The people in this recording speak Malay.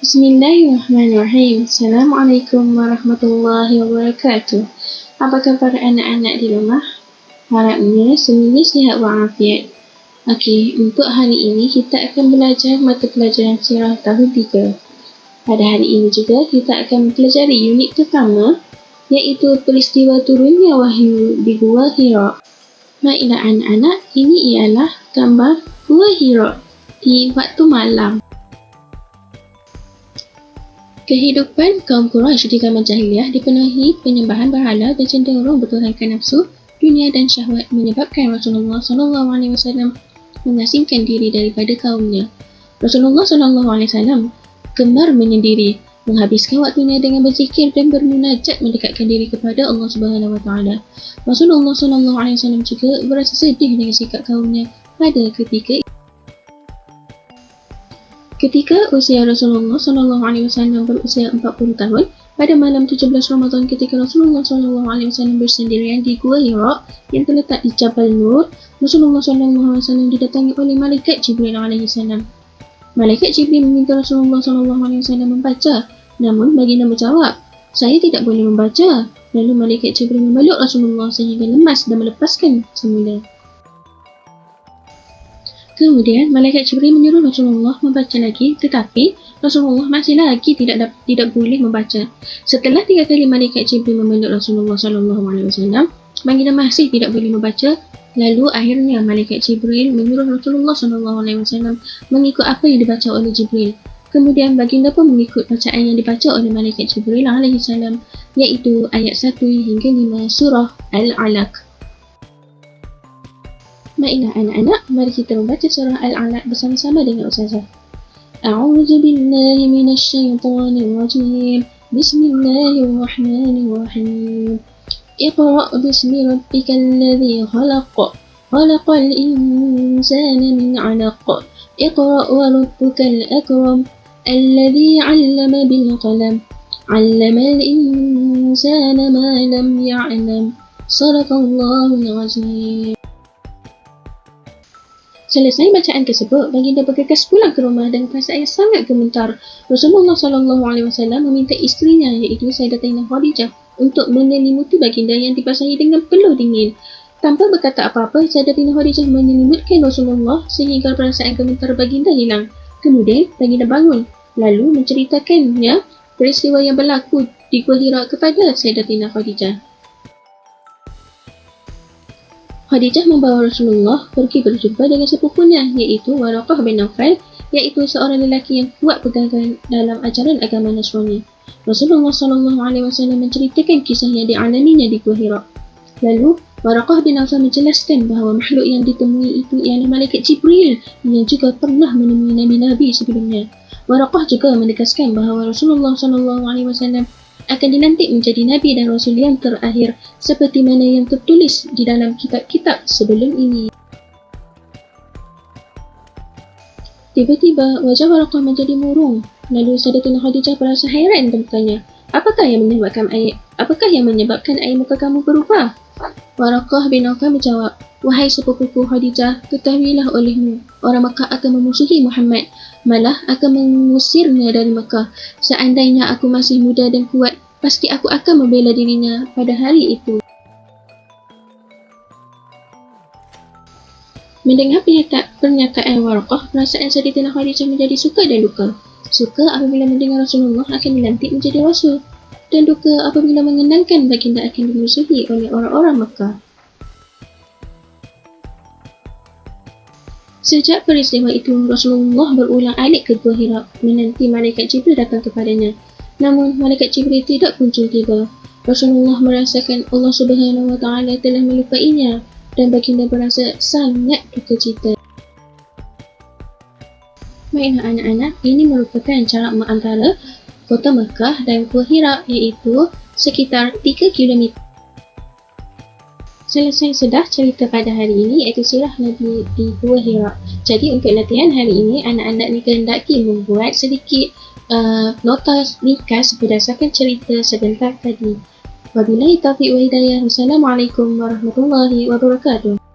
Bismillahirrahmanirrahim. Assalamualaikum warahmatullahi wabarakatuh. Apa khabar anak-anak di rumah? Harapnya semuanya sihat walafiat. Okey, untuk hari ini kita akan belajar mata pelajaran sirah tahun 3. Pada hari ini juga kita akan mempelajari unit pertama, iaitu peristiwa turunnya wahyu di Gua Hira. Baiklah anak-anak, ini ialah gambar Gua Hira di waktu malam. Kehidupan kaum Quraisy di zaman jahiliyah dipenuhi penyembahan berhala dan cenderung bertuhankan nafsu, dunia dan syahwat menyebabkan Rasulullah SAW mengasingkan diri daripada kaumnya. Rasulullah SAW gemar menyendiri, menghabiskan waktunya dengan berzikir dan bermunajat mendekatkan diri kepada Allah Subhanahu Wa Taala. Rasulullah SAW juga berasa sedih dengan sikap kaumnya pada Ketika usia Rasulullah SAW berusia 40 tahun, pada malam 17 Ramadan ketika Rasulullah SAW bersendirian di Gua Hira yang terletak di Jabal Nur, Rasulullah SAW didatangi oleh Malaikat Jibril AS. Malaikat Jibril meminta Rasulullah SAW membaca, namun baginda menjawab, "Saya tidak boleh membaca." Lalu Malaikat Jibril memeluk Rasulullah sehingga lemas dan melepaskan semula. Kemudian, Malaikat Jibril menyuruh Rasulullah membaca lagi, tetapi Rasulullah masih lagi tidak boleh membaca. Setelah 3 kali Malaikat Jibril memeluk Rasulullah SAW, baginda masih tidak boleh membaca. Lalu akhirnya Malaikat Jibril menyuruh Rasulullah SAW mengikut apa yang dibaca oleh Jibril. Kemudian baginda pun mengikut bacaan yang dibaca oleh Malaikat Jibril AS, iaitu ayat 1 hingga 5 surah Al-Alaq. Baiklah anak-anak, mari kita membaca surah Al-Alaq bersama-sama dengan Ustazah. A'udzu billahi minasy syaithanir rajim. Bismillahirrahmanirrahim. Iqra' bismi rabbikal ladzi khalaq. Khalaqal insana min 'alaq. Iqra' wa rabbukal akram. Alladzi 'allama bil qalam. 'Allamal insana ma lam ya'lam. Shadaqallahul 'azim. Selesai bacaan tersebut, baginda bergegas pulang ke rumah dan perasaan sangat gemetar. Rasulullah SAW meminta isterinya iaitu Sayyidatina Khadijah untuk menyelimuti baginda yang dibasahi dengan peluh dingin. Tanpa berkata apa-apa, Sayyidatina Khadijah menyelimutkan Rasulullah sehingga perasaan gemetar baginda hilang. Kemudian, baginda bangun, lalu menceritakannya peristiwa yang berlaku di Gua Hira kepada Sayyidatina Khadijah. Khadijah membawa Rasulullah pergi berjumpa dengan sepupunya iaitu Waraqah bin Nawfal, iaitu seorang lelaki yang kuat pegangan dalam ajaran agama Nasrani. Rasulullah SAW menceritakan kisah yang dialaminya di Gua Hira. Lalu Waraqah bin Nawfal menjelaskan bahawa makhluk yang ditemui itu ialah Malaikat Jibril yang juga pernah menemui Nabi-Nabi sebelumnya. Waraqah juga menegaskan bahawa Rasulullah SAW akan dilantik menjadi Nabi dan Rasul yang terakhir seperti mana yang tertulis di dalam kitab-kitab sebelum ini. Tiba-tiba wajah Waraqah menjadi murung. Lalu Sayyidatina Khadijah berasa hairan dan bertanya, Apakah yang menyebabkan air muka kamu berubah? Waraqah bin Nawfal menjawab, "Wahai sepupuku Khadijah, ketahuilah olehmu, orang Makkah akan memusuhi Muhammad, malah akan mengusirnya dari Makkah. Seandainya aku masih muda dan kuat, pasti aku akan membela dirinya pada hari itu." Mendengar pernyataan Waraqah, perasaan Sayyidatina Khadijah menjadi suka dan duka. Suka apabila mendengar Rasulullah akan dilantik menjadi Rasul, dan duka apabila mengenangkan baginda akan dimusuhi oleh orang-orang Makkah. Sejak peristiwa itu, Rasulullah berulang alik ke Gua Hira menanti Malaikat Jibril datang kepadanya. Namun, Malaikat Jibril tidak kunjung tiba. Rasulullah merasakan Allah Subhanahu Wa Taala telah melupainya dan baginda berasa sangat duka cita. Baiklah anak-anak, ini merupakan jarak antara kota Mekah dan Gua Hira iaitu sekitar 3 km. Selesai sudah cerita pada hari ini iaitu sirah Nabi di Gua Hira. Jadi untuk latihan hari ini, anak-anak dikehendaki membuat sedikit nota ringkas berdasarkan cerita sebentar tadi. Wabillahi taufiq wa hidayah. Wassalamualaikum warahmatullahi wabarakatuh.